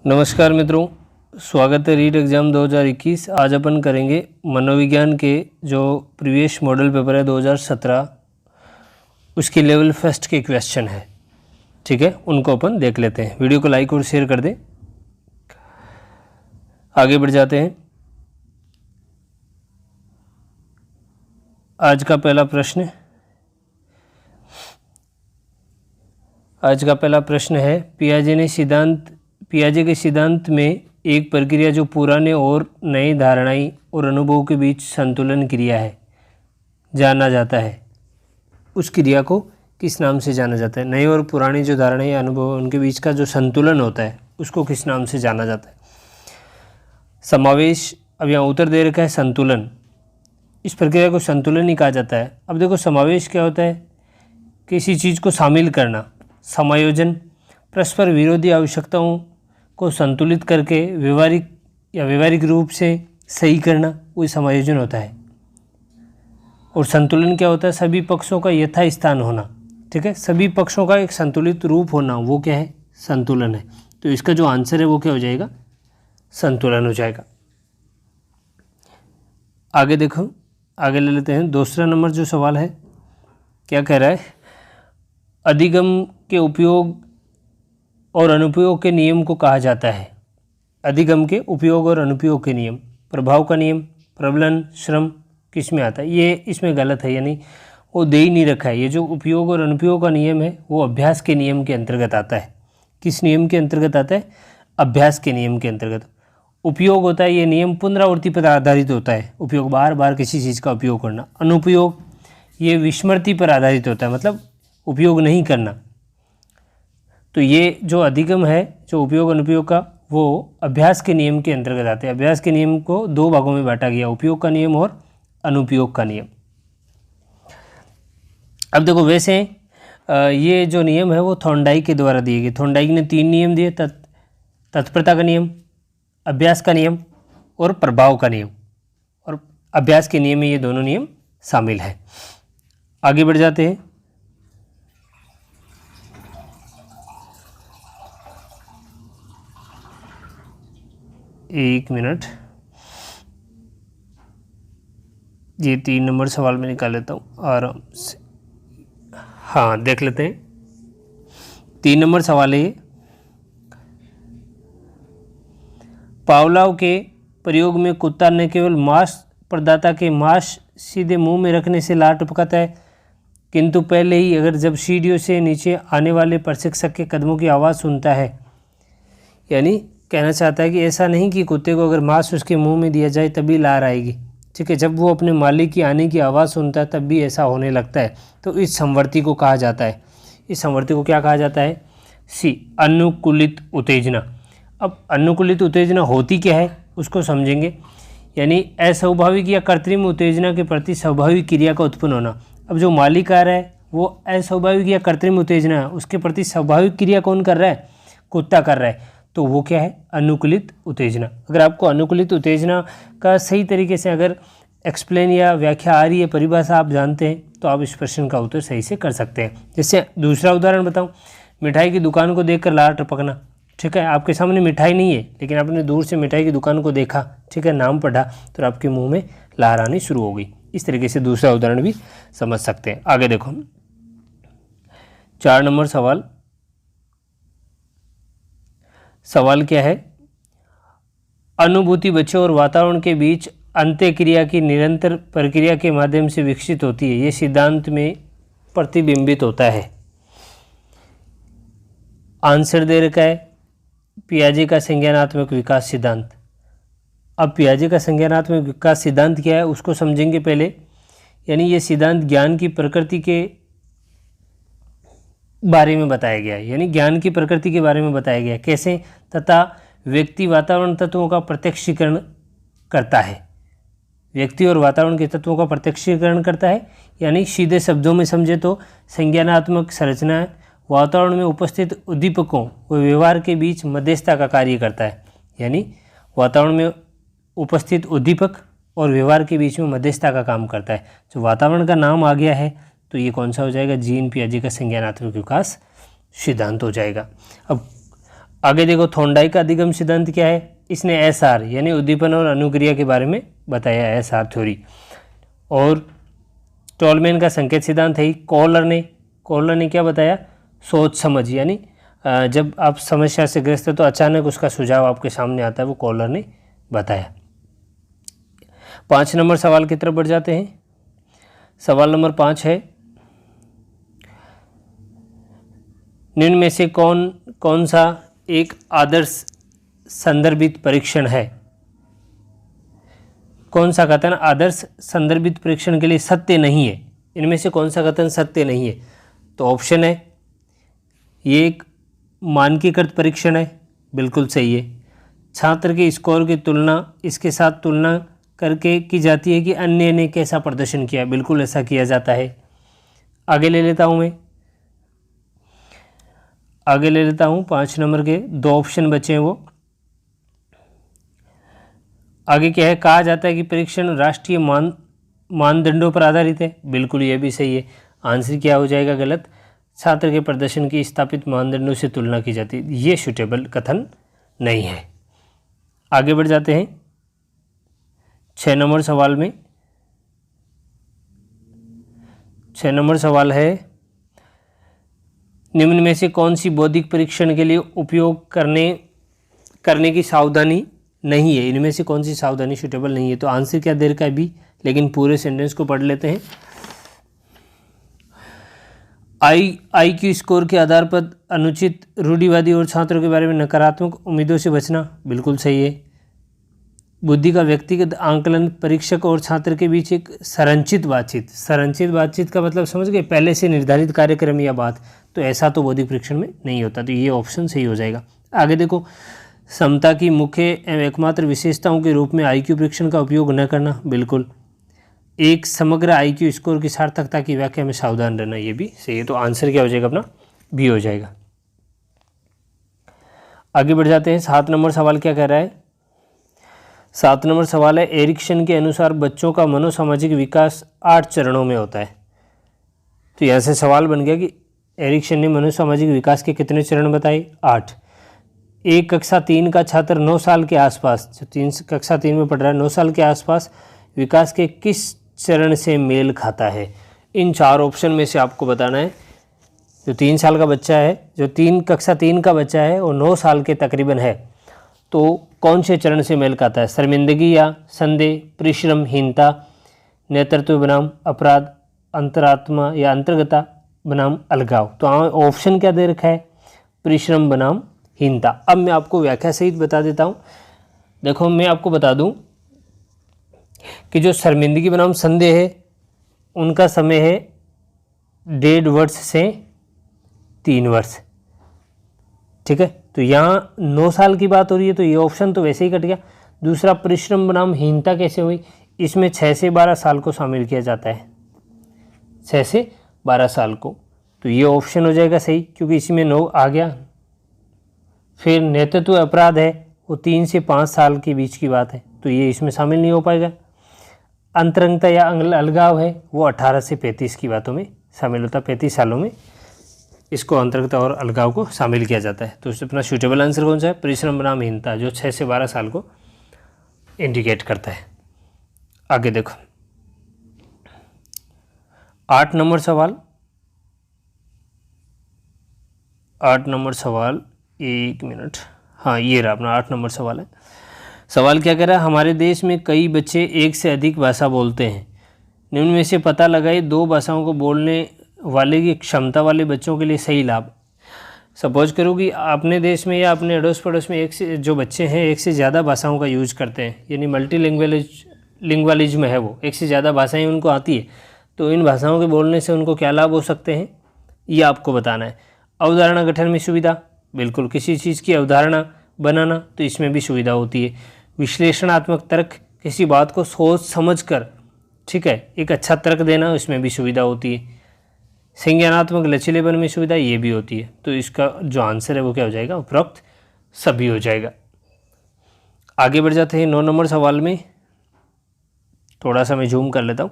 नमस्कार मित्रों, स्वागत है रीट एग्ज़ाम 2021। आज अपन करेंगे मनोविज्ञान के जो प्रीवियस मॉडल पेपर है 2017 उसकी लेवल फर्स्ट के क्वेश्चन है। ठीक है, उनको अपन देख लेते हैं। वीडियो को लाइक और शेयर कर दें। आगे बढ़ जाते हैं। आज का पहला प्रश्न है पियाजे के सिद्धांत में एक प्रक्रिया जो पुराने और नई धारणाएं और अनुभवों के बीच संतुलन क्रिया है जाना जाता है। उस क्रिया को किस नाम से जाना जाता है? नई और पुरानी जो धारणाएं अनुभव उनके बीच का जो संतुलन होता है उसको किस नाम से जाना जाता है? समावेश, अब यहाँ उत्तर दे रखा है संतुलन। इस प्रक्रिया को संतुलन ही कहा जाता है। अब देखो समावेश क्या होता है? किसी चीज़ को शामिल करना। समायोजन, परस्पर विरोधी आवश्यकताओं को संतुलित करके व्यवहारिक रूप से सही करना, वही समायोजन होता है। और संतुलन क्या होता है? सभी पक्षों का यथास्थान होना। ठीक है, सभी पक्षों का एक संतुलित रूप होना, वो क्या है? संतुलन है। तो इसका जो आंसर है वो क्या हो जाएगा? संतुलन हो जाएगा। आगे देखो, आगे ले लेते हैं। दूसरा नंबर जो सवाल है क्या कह रहा है? अधिगम के उपयोग और अनुपयोग के नियम को कहा जाता है। अधिगम के उपयोग और अनुपयोग के नियम, प्रभाव का नियम, प्रबलन, श्रम किस में आता है? ये इसमें गलत है, यानी वो दे ही नहीं रखा है। ये जो उपयोग और अनुपयोग का नियम है वो अभ्यास के नियम के अंतर्गत आता है। किस नियम के अंतर्गत आता है? अभ्यास के नियम के अंतर्गत। उपयोग होता है ये नियम पुनरावृत्ति पर आधारित होता है। उपयोग, बार बार किसी चीज़ का उपयोग करना। अनुपयोग ये विस्मृति पर आधारित होता है, मतलब उपयोग नहीं करना। तो ये जो अधिगम है, जो उपयोग अनुपयोग का, वो अभ्यास के नियम के अंतर्गत आते हैं। अभ्यास के नियम को दो भागों में बांटा गया, उपयोग का नियम और अनुपयोग का नियम। अब देखो, वैसे ये जो नियम है वो थॉर्नडाइक के द्वारा दिए गए। थॉर्नडाइक ने 3 नियम दिए, तत्परता का नियम, अभ्यास का नियम और प्रभाव का नियम। और अभ्यास के नियम में ये दोनों नियम शामिल है। आगे बढ़ जाते हैं। एक मिनट, ये 3 नंबर सवाल में निकाल लेता हूँ आराम से। हाँ, देख लेते हैं। 3 नंबर सवाल है ये। पावलोव के प्रयोग में कुत्ता न केवल मांस प्रदाता के मांस सीधे मुंह में रखने से लार टपकाता है, किंतु पहले ही अगर जब सीढ़ियों से नीचे आने वाले प्रशिक्षक के कदमों की आवाज़ सुनता है। यानी कहना चाहता है कि ऐसा नहीं कि कुत्ते को अगर मांस उसके मुंह में दिया जाए तभी लार आएगी। ठीक है, जब वो अपने मालिक की आने की आवाज़ सुनता है तब भी ऐसा होने लगता है। तो इस संवर्ती को कहा जाता है, इस संवर्ती को क्या कहा जाता है? अनुकूलित उत्तेजना। अब अनुकूलित उत्तेजना होती क्या है उसको समझेंगे। यानी अस्वाभाविक या कृत्रिम उत्तेजना के प्रति स्वाभाविक क्रिया का उत्पन्न होना। अब जो मालिक आ रहा है वो अस्वाभाविक या कृत्रिम उत्तेजना है, उसके प्रति स्वाभाविक क्रिया कौन कर रहा है? कुत्ता कर रहा है। तो वो क्या है? अनुकूलित उत्तेजना। अगर आपको अनुकूलित उत्तेजना का सही तरीके से अगर एक्सप्लेन या व्याख्या आ रही है, परिभाषा आप जानते हैं, तो आप इस प्रश्न का उत्तर सही से कर सकते हैं। जैसे दूसरा उदाहरण बताऊं, मिठाई की दुकान को देखकर लार टपकना। ठीक है, आपके सामने मिठाई नहीं है लेकिन आपने दूर से मिठाई की दुकान को देखा, ठीक है, नाम पढ़ा, तो आपके मुँह में लार आनी शुरू हो गई। इस तरीके से दूसरा उदाहरण भी समझ सकते हैं। आगे देखो, 4 नंबर सवाल क्या है? अनुभूति बच्चों और वातावरण के बीच अंत्यक्रिया की निरंतर प्रक्रिया के माध्यम से विकसित होती है। ये सिद्धांत में प्रतिबिंबित होता है। आंसर दे रखा है पियाजे का संज्ञानात्मक विकास सिद्धांत। अब पियाजे का संज्ञानात्मक विकास सिद्धांत क्या है उसको समझेंगे पहले। यानी ये सिद्धांत ज्ञान की प्रकृति के बारे में बताया गया है, यानी ज्ञान की प्रकृति के बारे में बताया गया है, कैसे तथा व्यक्ति वातावरण तत्वों का प्रत्यक्षीकरण करता है। व्यक्ति और वातावरण के तत्वों का प्रत्यक्षीकरण करता है। यानी सीधे शब्दों में समझे तो संज्ञानात्मक संरचना वातावरण में उपस्थित उद्दीपकों व व्यवहार के बीच मध्यस्थता का कार्य करता है। यानी वातावरण में उपस्थित उद्दीपक और व्यवहार के बीच में मध्यस्थता का काम करता है। जो वातावरण का नाम आ गया है तो ये कौन सा हो जाएगा? जीन पियाजे का संज्ञानात्मक विकास सिद्धांत हो जाएगा। अब आगे देखो, थॉर्नडाइक का अधिगम सिद्धांत क्या है? इसने एसआर यानी उद्दीपन और अनुक्रिया के बारे में बताया, एसआर थ्योरी। और टॉलमैन का संकेत सिद्धांत है। कॉलर ने क्या बताया? सोच समझ, यानी जब आप समस्या से ग्रस्त हो तो अचानक उसका सुझाव आपके सामने आता है, वो कॉलर ने बताया। 5 नंबर सवाल की तरफ बढ़ जाते हैं। सवाल नंबर 5 है, निम्न में से कौन सा एक आदर्श संदर्भित परीक्षण है? कौन सा कथन आदर्श संदर्भित परीक्षण के लिए सत्य नहीं है? इनमें से कौन सा कथन सत्य नहीं है? तो ऑप्शन है, ये एक मानकीकृत परीक्षण है, बिल्कुल सही है। छात्र के स्कोर की तुलना इसके साथ तुलना करके की जाती है कि अन्य ने कैसा प्रदर्शन किया, बिल्कुल ऐसा किया जाता है। आगे ले लेता हूँ 5 नंबर के 2 ऑप्शन बचे हैं वो। आगे क्या है? कहा जाता है कि परीक्षण राष्ट्रीय मानदंडों पर आधारित है, बिल्कुल ये भी सही है। आंसर क्या हो जाएगा? गलत। छात्र के प्रदर्शन की स्थापित मानदंडों से तुलना की जाती है, ये सूटेबल कथन नहीं है। आगे बढ़ जाते हैं 6 नंबर सवाल में। 6 नंबर सवाल है, निम्न में से कौन सी बौद्धिक परीक्षण के लिए उपयोग करने की सावधानी नहीं है? इनमें से कौन सी सावधानी सूटेबल नहीं है? तो आंसर क्या दे रखा है? बी। लेकिन पूरे सेंटेंस को पढ़ लेते हैं। IQ स्कोर के आधार पर अनुचित, रूढ़िवादी और छात्रों के बारे में नकारात्मक उम्मीदों से बचना, बिल्कुल सही है। बुद्धि का व्यक्तिगत आंकलन, परीक्षक और छात्र के बीच एक संरचित बातचीत का मतलब समझ गए? पहले से निर्धारित कार्यक्रम या बात, तो ऐसा तो बौद्धिक परीक्षण में नहीं होता, तो ये ऑप्शन सही हो जाएगा। आगे देखो, समता की मुख्य एवं एकमात्र विशेषताओं के रूप में IQ परीक्षण का उपयोग न करना, बिल्कुल। एक समग्र IQ स्कोर की सार्थकता की व्याख्या में सावधान रहना, ये भी सही है। तो आंसर क्या हो जाएगा अपना? बी हो जाएगा। आगे बढ़ जाते हैं। 7 नंबर सवाल क्या कह रहा है? 7 नंबर सवाल है, एरिक्सन के अनुसार बच्चों का मनोसामाजिक विकास 8 चरणों में होता है। तो यहाँ से सवाल बन गया कि एरिक्सन ने मनोसामाजिक विकास के कितने चरण बताए? 8। एक कक्षा 3 का छात्र 9 साल के आसपास, जो कक्षा 3 में पढ़ रहा है, 9 साल के आसपास विकास के किस चरण से मेल खाता है? इन 4 ऑप्शन में से आपको बताना है। जो 3 साल का बच्चा है, कक्षा 3 का बच्चा है, वो 9 साल के तकरीबन है, तो कौन से चरण से मेल खाता है? शर्मिंदगी या संदेह, परिश्रमहीनता, नेतृत्व बनाम अपराध, अंतरात्मा या अंतर्गता बनाम अलगाव। तो ऑप्शन क्या दे रखा है? परिश्रम बनाम हीनता। अब मैं आपको व्याख्या सहित बता देता हूँ। देखो, मैं आपको बता दूँ कि जो शर्मिंदगी बनाम संदेह है, उनका समय है 1.5 वर्ष से 3 वर्ष, ठीक है। तो यहाँ 9 साल की बात हो रही है, तो ये ऑप्शन तो वैसे ही कट गया। दूसरा, परिश्रम बनाम हीनता कैसे हुई? इसमें 6 से 12 साल को शामिल किया जाता है, 6 से 12 साल को, तो ये ऑप्शन हो जाएगा सही, क्योंकि इसमें 9 आ गया। फिर नेतृत्व अपराध है, वो 3 से 5 साल के बीच की बात है, तो ये इसमें शामिल नहीं हो पाएगा। अंतरंगता या अलगाव है, वो 18 से 35 की बातों में शामिल होता है, 35 सालों में इसको अंतरंगता और अलगाव को शामिल किया जाता है। तो अपना सूटेबल आंसर कौन सा है? परिश्रम बनाम हीनता, जो 6 से 12 साल को इंडिकेट करता है। आगे देखो 8 नंबर सवाल। 8 नंबर सवाल, एक मिनट, हाँ ये रहा अपना 8 नंबर सवाल है। सवाल क्या कह रहा है? हमारे देश में कई बच्चे एक से अधिक भाषा बोलते हैं, निम्न में से पता लगाए 2 भाषाओं को बोलने वाले की क्षमता वाले बच्चों के लिए सही लाभ। सपोज करो कि अपने देश में या अपने अड़ोस पड़ोस में एक से जो बच्चे हैं एक से ज़्यादा भाषाओं का यूज करते हैं, यानी मल्टी लिंग्वलिज्म है, वो एक से ज़्यादा भाषाएं उनको आती है, तो इन भाषाओं के बोलने से उनको क्या लाभ हो सकते हैं, ये आपको बताना है। अवधारणा गठन में सुविधा, बिल्कुल, किसी चीज़ की अवधारणा बनाना तो इसमें भी सुविधा होती है। विश्लेषणात्मक तर्क, किसी बात को सोच समझ कर, ठीक है, एक अच्छा तर्क देना, इसमें भी सुविधा होती है। संज्ञानात्मक लचीलेपन में सुविधा, ये भी होती है। तो इसका जो आंसर है वो क्या हो जाएगा? उपरोक्त सभी हो जाएगा। आगे बढ़ जाते हैं 9 नंबर सवाल में, थोड़ा सा मैं जूम कर लेता हूँ।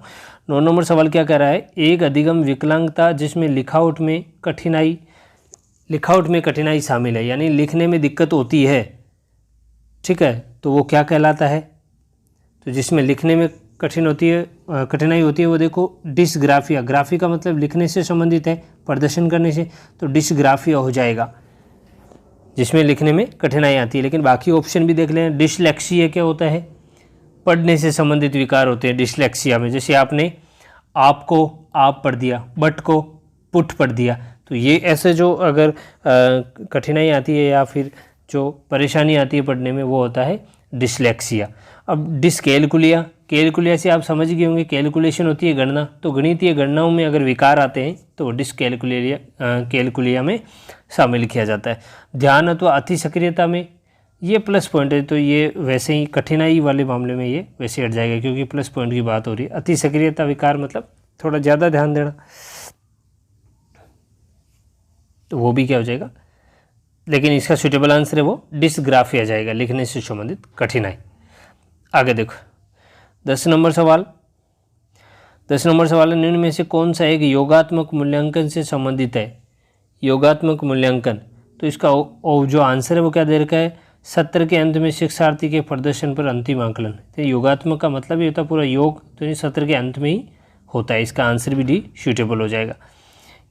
9 नंबर सवाल क्या कह रहा है? एक अधिगम विकलांगता जिसमें लिखावट में कठिनाई लिखावट में कठिनाई शामिल है, यानी लिखने में दिक्कत होती है, ठीक है, तो वो क्या कहलाता है? तो जिसमें लिखने में कठिनाई होती है वो देखो डिस्ग्राफिया। ग्राफी का मतलब लिखने से संबंधित है, प्रदर्शन करने से, तो डिस्ग्राफिया हो जाएगा जिसमें लिखने में कठिनाई आती है। लेकिन बाकी ऑप्शन भी देख लें। डिसलेक्सिया क्या होता है? पढ़ने से संबंधित विकार होते हैं डिसलेक्सिया में। जैसे आपने आपको आप पढ़ दिया, बट को पुट पढ़ दिया, तो ये ऐसे जो अगर कठिनाई आती है या फिर जो परेशानी आती है पढ़ने में वो होता है डिसलेक्सिया। अब डिसकैलकुलिया, कैलकुलिया से आप समझ गए होंगे, कैलकुलेशन होती है गणना, तो गणितीय गणनाओं में अगर विकार आते हैं तो डिसकैलकुलिया में शामिल किया जाता है। ध्यान अथवा अति सक्रियता में ये प्लस पॉइंट है, तो ये वैसे ही कठिनाई वाले मामले में ये वैसे हट जाएगा क्योंकि प्लस पॉइंट की बात हो रही है। अति सक्रियता विकार मतलब थोड़ा ज़्यादा ध्यान देना, तो वो भी क्या हो जाएगा, लेकिन इसका सुटेबल आंसर है वो डिसग्राफिया जाएगा, लिखने से संबंधित कठिनाई। आगे देखो 10 नंबर सवाल। 10 नंबर सवाल है, निम्न में से कौन सा एक योगात्मक मूल्यांकन से संबंधित है? योगात्मक मूल्यांकन, तो इसका जो आंसर है वो क्या दे रखा है? सत्र के अंत में शिक्षार्थी के प्रदर्शन पर अंतिम आकलन। तो योगात्मक का मतलब ये होता है पूरा योग, तो ये सत्र के अंत में ही होता है। इसका आंसर भी डी सूटेबल हो जाएगा।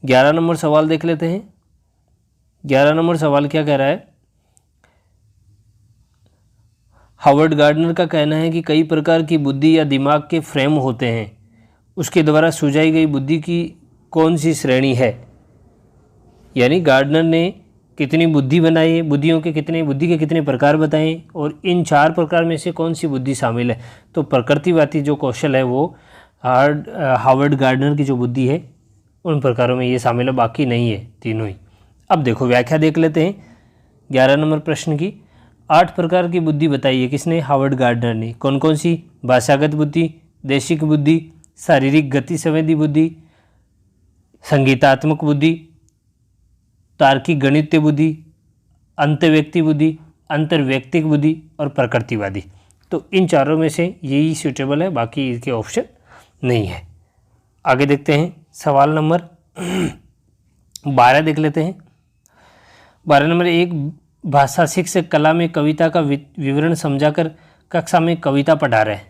11 नंबर सवाल देख लेते हैं। 11 नंबर सवाल क्या कह रहा है? हावर्ड गार्डनर का कहना है कि कई प्रकार की बुद्धि या दिमाग के फ्रेम होते हैं, उसके द्वारा सुझाई गई बुद्धि की कौन सी श्रेणी है? यानी गार्डनर ने कितनी बुद्धि बनाई है, बुद्धि के कितने प्रकार बताएं, और इन 4 प्रकार में से कौन सी बुद्धि शामिल है? तो प्रकृतिवादी जो कौशल है वो हावर्ड गार्डनर की जो बुद्धि है उन प्रकारों में ये शामिल है, बाकी नहीं है, तीनों ही। अब देखो व्याख्या देख लेते हैं 11 नंबर प्रश्न की। 8 प्रकार की बुद्धि बताई है किसने? हावर्ड गार्डनर ने। कौन कौन सी? भाषागत बुद्धि, देशिक बुद्धि, शारीरिक गति संवेदी बुद्धि, संगीतात्मक बुद्धि, तार्किक गणितीय बुद्धि, अंतर्व्यक्ति बुद्धि, अंतर्वैयक्तिक बुद्धि और प्रकृतिवादी। तो इन चारों में से यही सूटेबल है, बाकी इसके ऑप्शन नहीं है। आगे देखते हैं सवाल नंबर 12 देख लेते हैं। 12 नंबर, एक भाषा शिक्षक कला में कविता का विवरण समझाकर कक्षा में कविता पढ़ा रहे हैं।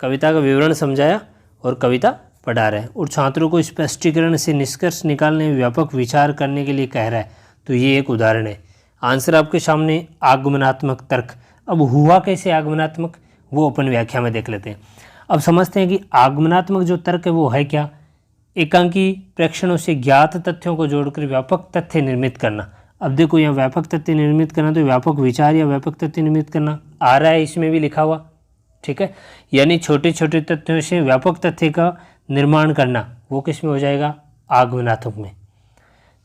कविता का विवरण समझाया और कविता पढ़ा रहे हैं और छात्रों को स्पष्टीकरण से निष्कर्ष निकालने में व्यापक विचार करने के लिए कह रहा है। तो ये एक उदाहरण है। आंसर आपके सामने आगमनात्मक तर्क। अब हुआ कैसे आगमनात्मक, वो अपन व्याख्या में देख लेते हैं। अब समझते हैं कि आगमनात्मक जो तर्क है वो है क्या? एकांकी प्रेक्षणों से ज्ञात तथ्यों को जोड़कर व्यापक तथ्य निर्मित करना। अब देखो यहाँ व्यापक तथ्य निर्मित करना, तो व्यापक विचार या व्यापक तथ्य निर्मित करना आ रहा है, इसमें भी लिखा हुआ, ठीक है। यानी छोटे छोटे तथ्यों से व्यापक तथ्य का निर्माण करना, वो किस में हो जाएगा? आगमनात्मक में,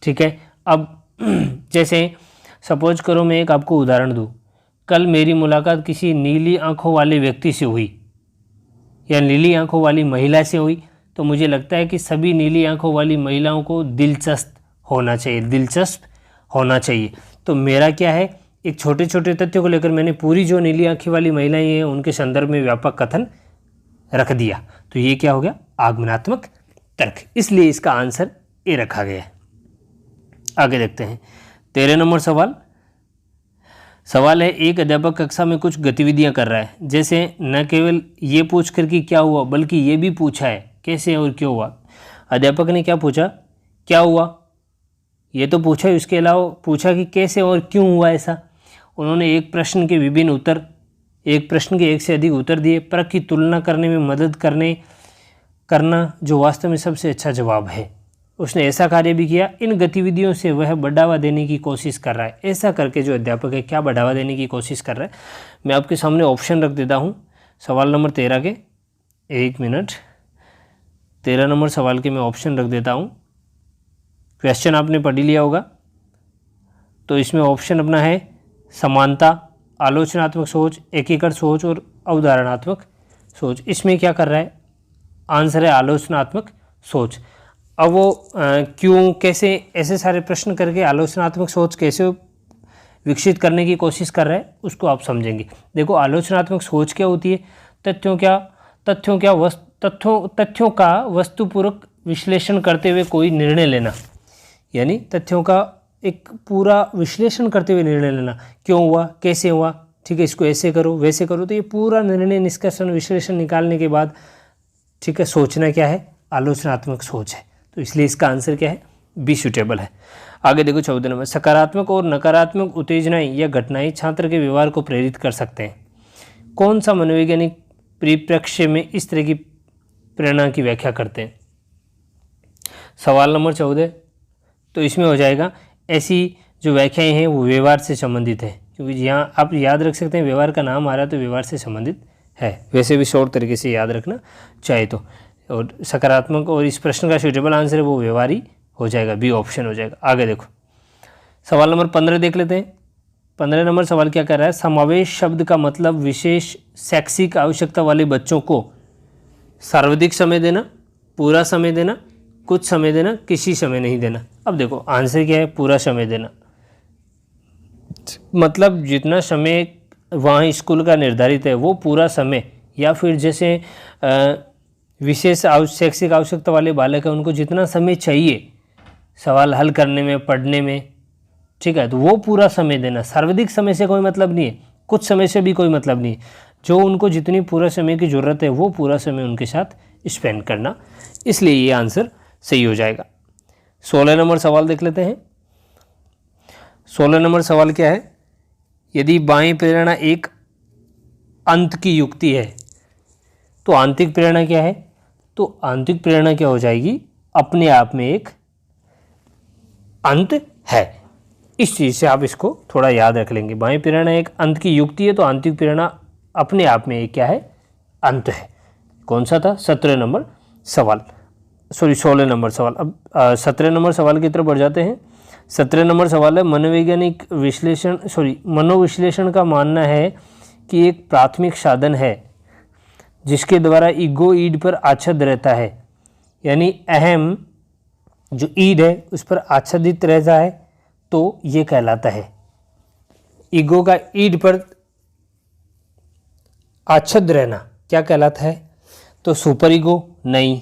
ठीक है। अब जैसे सपोज करो मैं एक आपको उदाहरण दूँ, कल मेरी मुलाकात किसी नीली आंखों वाले व्यक्ति से हुई या नीली आंखों वाली महिला से हुई, तो मुझे लगता है कि सभी नीली आंखों वाली महिलाओं को दिलचस्प होना चाहिए। तो मेरा क्या है, एक छोटे छोटे तथ्यों को लेकर मैंने पूरी जो नीली आंखें वाली महिलाएं हैं उनके संदर्भ में व्यापक कथन रख दिया। तो ये क्या हो गया? आगमनात्मक तर्क। इसलिए इसका आंसर ए रखा गया है। आगे देखते हैं 13 नंबर सवाल है, एक अध्यापक कक्षा में कुछ गतिविधियां कर रहा है, जैसे न केवल ये पूछ कर कि क्या हुआ बल्कि ये भी पूछा है कैसे और क्यों हुआ। अध्यापक ने क्या पूछा? क्या हुआ, ये तो पूछा है, उसके अलावा पूछा कि कैसे और क्यों हुआ ऐसा। उन्होंने एक प्रश्न के विभिन्न उत्तर, एक प्रश्न के एक से अधिक उत्तर दिए, परख की तुलना करने में मदद करना जो वास्तव में सबसे अच्छा जवाब है। उसने ऐसा कार्य भी किया। इन गतिविधियों से वह बढ़ावा देने की कोशिश कर रहा है। ऐसा करके जो अध्यापक है क्या बढ़ावा देने की कोशिश कर रहा है? मैं आपके सामने ऑप्शन रख देता हूँ सवाल नंबर 13 के। 1 मिनट, 13 नंबर सवाल के मैं ऑप्शन रख देता हूँ। क्वेश्चन आपने पढ़ लिया होगा, तो इसमें ऑप्शन अपना है समानता, आलोचनात्मक सोच, एकीकृत सोच और अवधारणात्मक सोच। इसमें क्या कर रहा है? आंसर है आलोचनात्मक सोच। अब वो क्यों, कैसे, ऐसे सारे प्रश्न करके आलोचनात्मक सोच कैसे विकसित करने की कोशिश कर रहा है उसको आप समझेंगे। देखो आलोचनात्मक सोच क्या होती है? तथ्यों का वस्तुपूर्वक विश्लेषण करते हुए कोई निर्णय लेना, यानी तथ्यों का एक पूरा विश्लेषण करते हुए निर्णय लेना, क्यों हुआ, कैसे हुआ, ठीक है, इसको ऐसे करो वैसे करो। तो ये पूरा निर्णय निष्कर्षण विश्लेषण निकालने के बाद, ठीक है, सोचना क्या है, आलोचनात्मक सोच है। तो इसलिए इसका आंसर क्या है, बी सूटेबल है। आगे देखो 14 नंबर, सकारात्मक और नकारात्मक उत्तेजनाएं या घटनाएं छात्र के व्यवहार को प्रेरित कर सकते हैं। कौन सा मनोवैज्ञानिक परिप्रेक्ष्य में इस तरह की प्रेरणा की व्याख्या करते हैं? सवाल नंबर 14, तो इसमें हो जाएगा ऐसी जो व्याख्याएं हैं वो व्यवहार से संबंधित है, क्योंकि यहाँ आप याद रख सकते हैं व्यवहार का नाम आ रहा है तो व्यवहार से संबंधित है, वैसे भी शॉर्ट तरीके से याद रखना चाहे तो। और सकारात्मक और इस प्रश्न का सूटेबल आंसर है वो व्यवहार ही हो जाएगा, बी ऑप्शन हो जाएगा। आगे देखो सवाल नंबर 15 देख लेते हैं। 15 नंबर सवाल क्या कर रहा है, समावेश शब्द का मतलब विशेष शैक्षिक आवश्यकता वाले बच्चों को सर्वाधिक समय देना, पूरा समय देना, कुछ समय देना, किसी समय नहीं देना। अब देखो आंसर क्या है, पूरा समय देना। मतलब जितना समय वहाँ स्कूल का निर्धारित है वो पूरा समय, या फिर जैसे विशेष शैक्षिक आवश्यकता वाले बालक है उनको जितना समय चाहिए सवाल हल करने में, पढ़ने में, ठीक है, तो वो पूरा समय देना। सर्वाधिक समय से कोई मतलब नहीं है, कुछ समय से भी कोई मतलब नहीं है, जो उनको जितनी पूरा समय की ज़रूरत है वो पूरा समय उनके साथ स्पेंड करना, इसलिए ये आंसर सही हो जाएगा। 16 नंबर सवाल देख लेते हैं। 16 नंबर सवाल क्या है, यदि बाह्य प्रेरणा एक अंत की युक्ति है तो आंतरिक प्रेरणा क्या है? तो आंतरिक प्रेरणा क्या हो जाएगी, अपने आप में एक अंत है। इस चीज़ से आप इसको थोड़ा याद रख लेंगे। बाह्य प्रेरणा एक अंत की युक्ति है तो आंतरिक प्रेरणा अपने आप में एक क्या है, अंत है। कौन सा था, 17 नंबर सवाल, सॉरी 16 नंबर सवाल। अब 17 नंबर सवाल की तरफ बढ़ जाते हैं। 17 नंबर सवाल है, मनोवैज्ञानिक विश्लेषण मनोविश्लेषण का मानना है कि एक प्राथमिक साधन है जिसके द्वारा ईगोइड पर आच्छादित रहता है, यानी अहम जो ईड है उस पर आच्छादित रहता है तो ये कहलाता है। ईगो का ईड पर आच्छादित रहना क्या कहलाता है? तो सुपर ईगो नहीं,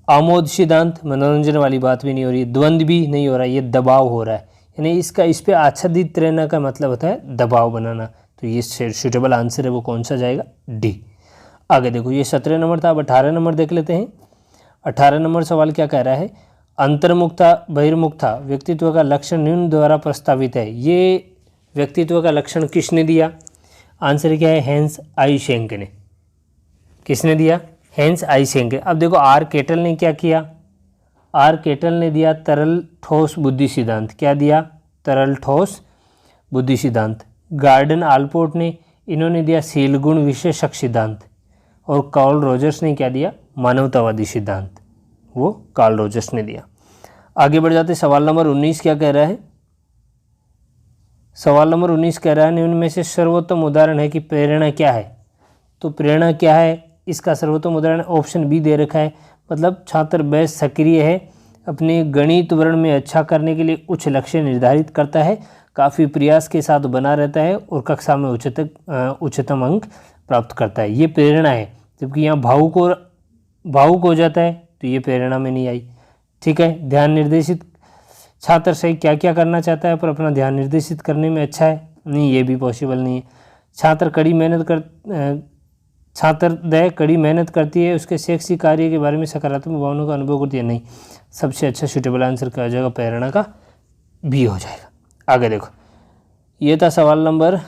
आमोद सिद्धांत मनोरंजन वाली बात भी नहीं हो रही, द्वंद्व भी नहीं हो रहा, ये दबाव हो रहा है, यानी इस पे आच्छादित रहना का मतलब होता है दबाव बनाना। तो ये सूटेबल आंसर है वो कौन सा जाएगा, डी। आगे देखो ये 17 नंबर था, अब 18 नंबर देख लेते हैं। 18 नंबर सवाल क्या कह रहा है, अंतर्मुखता बहिर्मुखता व्यक्तित्व का लक्षण निम्न द्वारा प्रस्तावित है। ये व्यक्तित्व का लक्षण किसने दिया? आंसर क्या है, हेंस आइसेंक ने। किसने दिया? हेंस आइसेंक। अब देखो आर केटल ने क्या किया, आर केटल ने दिया तरल ठोस बुद्धि सिद्धांत। क्या दिया? तरल ठोस बुद्धि सिद्धांत। गार्डन आल्पोर्ट ने, इन्होंने दिया शील गुण विशेषक सिद्धांत। और कार्ल रोजर्स ने क्या दिया? मानवतावादी सिद्धांत, वो कार्ल रोजर्स ने दिया। आगे बढ़ जाते, सवाल नंबर 19 क्या कह रहा है? सवाल नंबर 19 कह रहा है, निम्न में से सर्वोत्तम उदाहरण है कि प्रेरणा क्या है। तो प्रेरणा क्या है, इसका सर्वोत्तम उदाहरण ऑप्शन बी दे रखा है। मतलब छात्र बेहद सक्रिय है, अपने गणित वर्ण में अच्छा करने के लिए उच्च लक्ष्य निर्धारित करता है, काफ़ी प्रयास के साथ बना रहता है और कक्षा में उच्चतम अंक प्राप्त करता है। ये प्रेरणा है। जबकि यहाँ भावुक हो जाता है तो ये प्रेरणा में नहीं आई। ठीक है, ध्यान निर्देशित छात्र सही क्या क्या करना चाहता है पर अपना ध्यान निर्देशित करने में अच्छा है, नहीं, ये भी पॉसिबल नहीं है। छात्र कड़ी मेहनत करती है, उसके शैक्षिक कार्य के बारे में सकारात्मक भावनाओं का अनुभव करती है, नहीं। सबसे अच्छा सूटेबल आंसर क्या हो जाएगा, प्रेरणा का बी हो जाएगा। आगे देखो, ये था सवाल नंबर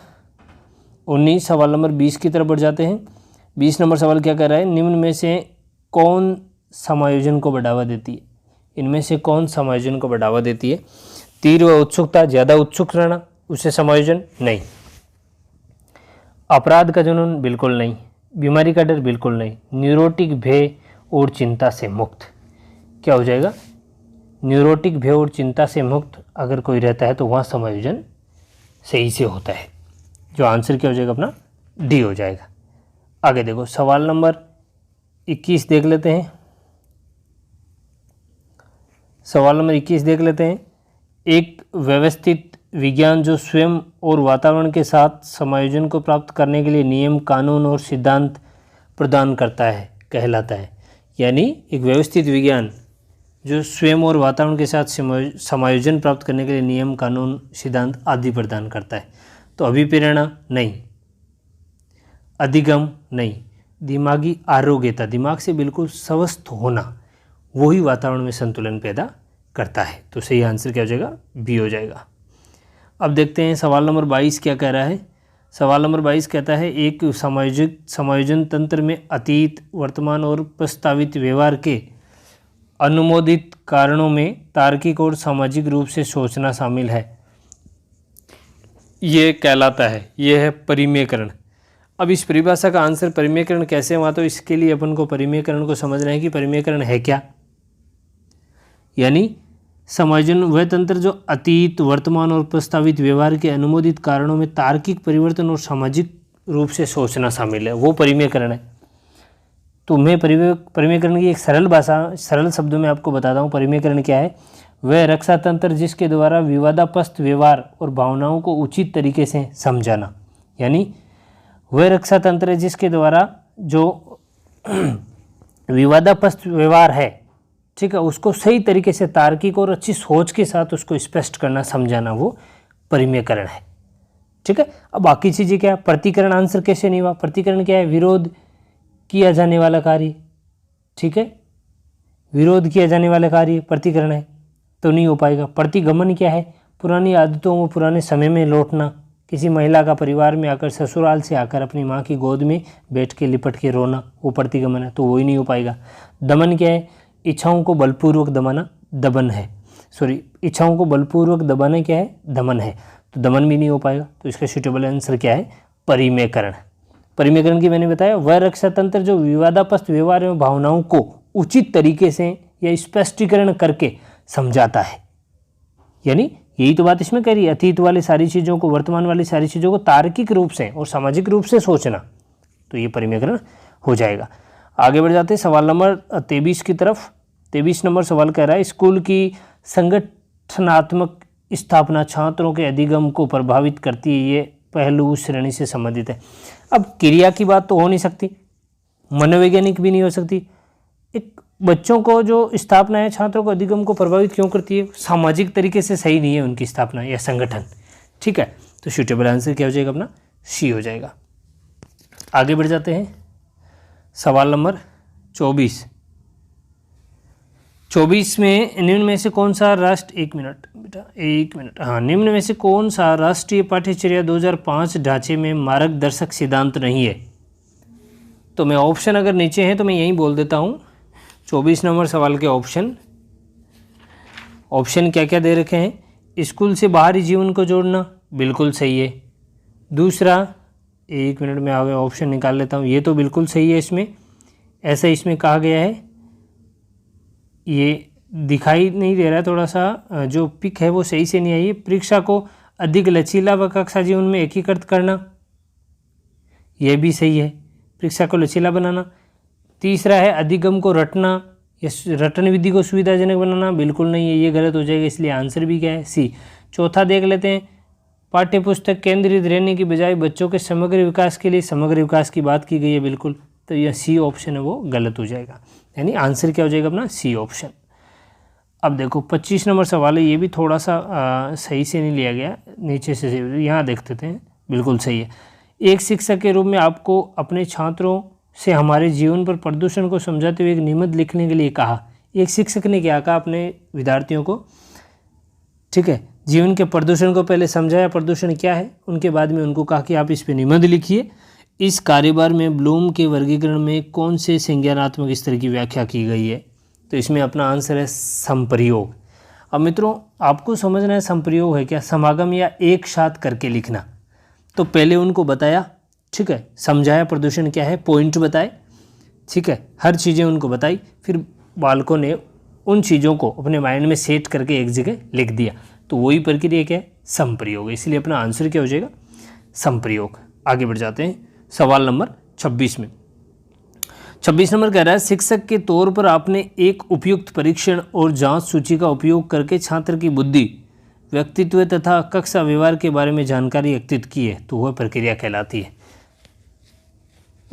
19। सवाल नंबर 20 की तरफ बढ़ जाते हैं। 20 नंबर सवाल क्या कर रहा है, निम्न में से कौन समायोजन को बढ़ावा देती है? इनमें से कौन समायोजन को बढ़ावा देती है? तीव्र व उत्सुकता, ज़्यादा उत्सुक रहना, उससे समायोजन नहीं। अपराध का जुनून, बिल्कुल नहीं। बीमारी का डर, बिल्कुल नहीं। न्यूरोटिक भय और चिंता से मुक्त, क्या हो जाएगा? न्यूरोटिक भय और चिंता से मुक्त अगर कोई रहता है तो वहाँ समायोजन सही से होता है। जो आंसर क्या हो जाएगा अपना, डी हो जाएगा। आगे देखो, सवाल नंबर 21 देख लेते हैं। सवाल नंबर 21 देख लेते हैं। एक व्यवस्थित विज्ञान जो स्वयं और वातावरण के साथ समायोजन को प्राप्त करने के लिए नियम, कानून और सिद्धांत प्रदान करता है कहलाता है। यानी एक व्यवस्थित विज्ञान जो स्वयं और वातावरण के साथ समायोजन प्राप्त करने के लिए नियम, कानून, सिद्धांत आदि प्रदान करता है। तो अभिप्रेरणा नहीं, अधिगम नहीं, दिमागी आरोग्यता, दिमाग से बिल्कुल स्वस्थ होना, वही वातावरण में संतुलन पैदा करता है। तो सही आंसर क्या हो जाएगा? बी हो जाएगा। अब देखते हैं सवाल नंबर 22 क्या कह रहा है। सवाल नंबर 22 कहता है एक समायोजन तंत्र में अतीत, वर्तमान और प्रस्तावित व्यवहार के अनुमोदित कारणों में तार्किक और सामाजिक रूप से सोचना शामिल है। ये कहलाता है, ये है परिमेयकरण। अब इस परिभाषा का आंसर परिमेयकरण कैसे हुआ, तो इसके लिए अपन को परिमेयकरण को समझना है कि परिमेयकरण है क्या। यानी समायोजन वह तंत्र जो अतीत, वर्तमान और प्रस्तावित व्यवहार के अनुमोदित कारणों में तार्किक परिवर्तन और सामाजिक रूप से सोचना शामिल है, वो परिमेयकरण है। तो मैं परिमेयकरण की एक सरल भाषा, सरल शब्दों में आपको बताता हूँ। परिमेयकरण क्या है? वह रक्षा तंत्र जिसके द्वारा विवादास्पद व्यवहार और भावनाओं को उचित तरीके से समझाना। यानी वह रक्षा तंत्र है जिसके द्वारा जो विवादास्पद व्यवहार है, ठीक है, उसको सही तरीके से तार्किक और अच्छी सोच के साथ उसको स्पष्ट करना, समझाना, वो परिमेयकरण है। ठीक है। अब बाकी चीज़ें क्या? प्रतिकरण आंसर कैसे नहीं हुआ? प्रतिकरण क्या है? विरोध किया जाने वाला कार्य। ठीक है, विरोध किया जाने वाला कार्य प्रतिकरण है, तो नहीं हो पाएगा। प्रतिगमन क्या है? पुरानी आदतों को पुराने समय में लौटना। किसी महिला का परिवार में आकर, ससुराल से आकर अपनी माँ की गोद में बैठ के लिपट के रोना, वो प्रतिगमन है, तो वो ही नहीं हो पाएगा। दमन क्या है? इच्छाओं को बलपूर्वक दबाना, दमन है। इच्छाओं को बलपूर्वक दबाना क्या है? दमन है, तो दमन भी नहीं हो पाएगा। तो इसका सूटेबल आंसर क्या है? परिमेयकरण। परिमेयकरण की मैंने बताया वह रक्षा तंत्र जो विवादास्पद व्यवहार एवं भावनाओं को उचित तरीके से या स्पष्टीकरण करके समझाता है। यानी यही तो बात इसमें कह रही है, अतीत वाली सारी चीज़ों को, वर्तमान वाली सारी चीज़ों को तार्किक रूप से और सामाजिक रूप से सोचना, तो ये परिमेयकरण हो जाएगा। आगे बढ़ जाते हैं सवाल नंबर 23 की तरफ। 23 नंबर सवाल कह रहा है स्कूल की संगठनात्मक स्थापना छात्रों के अधिगम को प्रभावित करती है, ये पहलू उस श्रेणी से संबंधित है। अब क्रिया की बात तो हो नहीं सकती, मनोवैज्ञानिक भी नहीं हो सकती। एक बच्चों को जो स्थापना है छात्रों को अधिगम को प्रभावित क्यों करती है? सामाजिक तरीके से सही नहीं है उनकी स्थापना या संगठन। ठीक है, तो सूटेबल आंसर क्या हो जाएगा अपना? सी हो जाएगा। आगे बढ़ जाते हैं सवाल नंबर 24। 24 में निम्न में से कौन सा राष्ट्र, एक मिनट, हाँ, निम्न में से कौन सा राष्ट्रीय पाठ्यचर्या 2005 ढांचे में मार्गदर्शक सिद्धांत नहीं है? तो मैं ऑप्शन अगर नीचे हैं तो मैं यहीं बोल देता हूँ। 24 नंबर सवाल के ऑप्शन क्या क्या दे रखे हैं? स्कूल से बाहरी जीवन को जोड़ना, बिल्कुल सही है। दूसरा, एक मिनट में आगे ऑप्शन निकाल लेता हूँ, ये तो बिल्कुल सही है। इसमें ऐसा इसमें कहा गया है, ये दिखाई नहीं दे रहा है, थोड़ा सा जो पिक है वो सही से नहीं आई है। परीक्षा को अधिक लचीला व कक्षा जीवन में एकीकृत करना, यह भी सही है, परीक्षा को लचीला बनाना। तीसरा है अधिगम को रटना या रटन विधि को सुविधाजनक बनाना, बिल्कुल नहीं है, ये गलत हो जाएगा, इसलिए आंसर भी क्या है? सी। चौथा देख लेते हैं, पाठ्य पुस्तक केंद्रित रहने की बजाय बच्चों के समग्र विकास के लिए समग्र विकास की बात की गई है, बिल्कुल, तो यह सी ऑप्शन है वो गलत हो जाएगा। यानी आंसर क्या हो जाएगा अपना? C option. अब देखो 25 नंबर सवाल है, ये भी थोड़ा सा सही से नहीं लिया गया, नीचे से यहाँ देखते थे, बिल्कुल सही है। एक शिक्षक के रूप में आपको अपने छात्रों से हमारे जीवन पर प्रदूषण को समझाते हुए एक निबंध लिखने के लिए कहा। एक शिक्षक ने क्या कहा अपने विद्यार्थियों को? ठीक है, जीवन के प्रदूषण को पहले समझाया, प्रदूषण क्या है, उनके बाद में उनको कहा कि आप इस पे निबंध लिखिए। इस कार्यभार में ब्लूम के वर्गीकरण में कौन से संज्ञानात्मक स्तर की व्याख्या की गई है? तो इसमें अपना आंसर है संप्रयोग। अब मित्रों आपको समझना है संप्रयोग है क्या? समागम या एक साथ करके लिखना। तो पहले उनको बताया, ठीक है, समझाया प्रदूषण क्या है, पॉइंट बताए, ठीक है, हर चीज़ें उनको बताई, फिर बालकों ने उन चीज़ों को अपने माइंड में सेट करके एक जगह लिख दिया, तो वही प्रक्रिया क्या है? संप्रयोग। इसलिए अपना आंसर क्या हो जाएगा? संप्रयोग। आगे बढ़ जाते हैं सवाल नंबर 26 में। 26 नंबर कह रहा है शिक्षक के तौर पर आपने एक उपयुक्त परीक्षण और जांच सूची का उपयोग करके छात्र की बुद्धि, व्यक्तित्व तथा कक्षा व्यवहार के बारे में जानकारी एकत्रित की है, तो वह प्रक्रिया कहलाती है।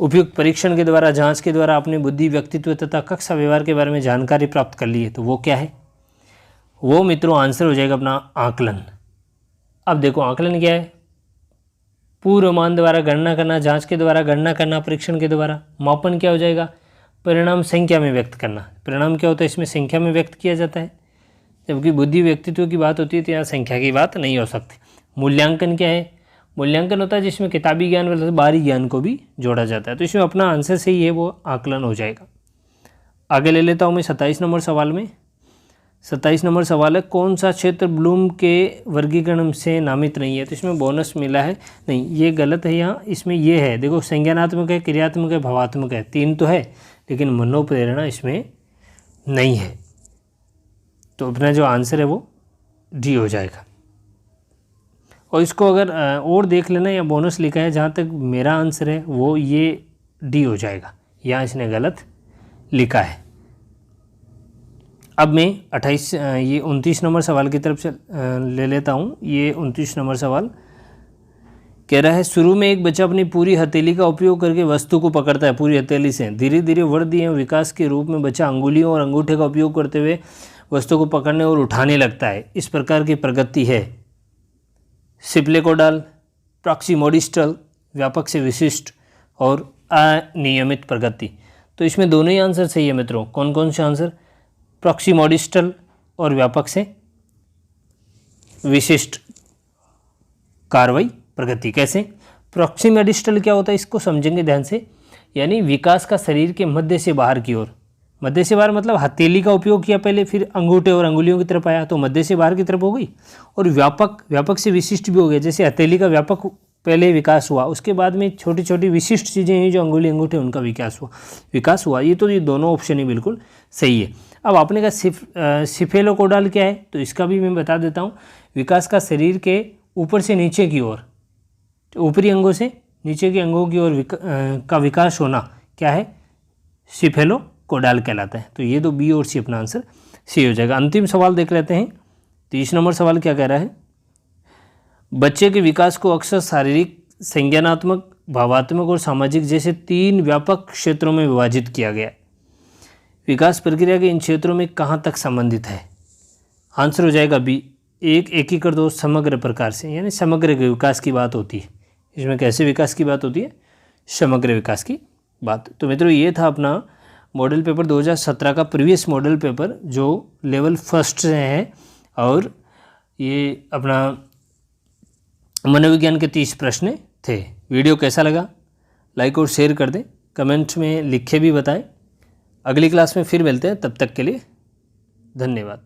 उपयुक्त परीक्षण के द्वारा, जांच के द्वारा अपने बुद्धि, व्यक्तित्व तथा कक्षा व्यवहार के बारे में जानकारी प्राप्त कर ली है, तो वो क्या है? वो मित्रों आंसर हो जाएगा अपना आकलन। अब देखो आकलन क्या है? पूर्वानुमान द्वारा गणना करना, जांच के द्वारा गणना करना, परीक्षण के द्वारा। मापन क्या हो जाएगा? परिणाम संख्या में व्यक्त करना। परिणाम क्या होता है? इसमें संख्या में व्यक्त किया जाता है, जबकि बुद्धि व्यक्तित्व की बात होती है तो यहाँ संख्या की बात नहीं हो सकती। मूल्यांकन क्या है? मूल्यांकन होता है जिसमें किताबी ज्ञान वाले बाहरी ज्ञान को भी जोड़ा जाता है। तो इसमें अपना आंसर सही है, वो आकलन हो जाएगा। आगे ले लेता हूँ मैं 27 नंबर सवाल में। 27 नंबर सवाल है, कौन सा क्षेत्र ब्लूम के वर्गीकरण से नामित नहीं है? तो इसमें बोनस मिला है, नहीं ये गलत है। यहाँ इसमें ये है, देखो संज्ञानात्मक है, क्रियात्मक है, भावात्मक है, 3 तो है, लेकिन मनोप्रेरणा इसमें नहीं है। तो अपना जो आंसर है वो डी हो जाएगा। और इसको अगर और देख लेना, या बोनस लिखा है, जहाँ तक मेरा आंसर है वो ये डी हो जाएगा, यहाँ इसने गलत लिखा है। अब मैं 29 नंबर सवाल की तरफ से ले लेता हूँ। ये 29 नंबर सवाल कह रहा है, शुरू में एक बच्चा अपनी पूरी हथेली का उपयोग करके वस्तु को पकड़ता है पूरी हथेली से। धीरे धीरे वृद्धि एवं विकास के रूप में बच्चा अंगुलियों और अंगूठे का उपयोग करते हुए वस्तु को पकड़ने और उठाने लगता है। इस प्रकार की प्रगति है सिप्लेकोडाल, प्रॉक्सिमोडिस्टल, व्यापक से विशिष्ट और अनियमित प्रगति। तो इसमें दोनों ही आंसर सही है मित्रों। कौन कौन से आंसर? प्रॉक्सिमोडिस्टल और व्यापक से विशिष्ट कार्रवाई प्रगति। कैसे? प्रॉक्सिमोडिस्टल क्या होता है इसको समझेंगे ध्यान से, यानी विकास का शरीर के मध्य से बाहर की ओर। मध्य से बाहर मतलब हथेली का उपयोग किया पहले, फिर अंगूठे और अंगुलियों की तरफ आया, तो मध्य से बाहर की तरफ हो गई। और व्यापक से विशिष्ट भी हो गया, जैसे हथेली का व्यापक पहले विकास हुआ, उसके बाद में छोटी छोटी विशिष्ट चीज़ें हैं जो अंगुली अंगूठे उनका विकास हुआ। ये दोनों ऑप्शन ही बिल्कुल सही है। अब आपने कहा सिफेलोकोडाल क्या है, तो इसका भी मैं बता देता हूँ। विकास का शरीर के ऊपर से नीचे की ओर, ऊपरी अंगों से नीचे के अंगों की ओर का विकास होना क्या है? सिफेलोकोडाल कहलाता है। तो ये तो बी और सी अपना आंसर सी हो जाएगा। अंतिम सवाल देख लेते हैं। 30 नंबर सवाल क्या कह रहा है? बच्चे के विकास को अक्सर शारीरिक, संज्ञानात्मक, भावात्मक और सामाजिक जैसे 3 व्यापक क्षेत्रों में विभाजित किया गया। विकास प्रक्रिया के इन क्षेत्रों में कहाँ तक संबंधित है? आंसर हो जाएगा बी, एकीकृत और समग्र प्रकार से, यानी समग्र विकास की बात होती है। इसमें कैसे विकास की बात होती है? समग्र विकास की बात। तो मित्रों ये था अपना मॉडल पेपर 2017 का प्रीवियस मॉडल पेपर, जो लेवल फर्स्ट से है, और ये अपना मनोविज्ञान के 30 प्रश्न थे। वीडियो कैसा लगा लाइक और शेयर कर दें, कमेंट में लिख के भी बताएं। अगली क्लास में फिर मिलते हैं, तब तक के लिए धन्यवाद।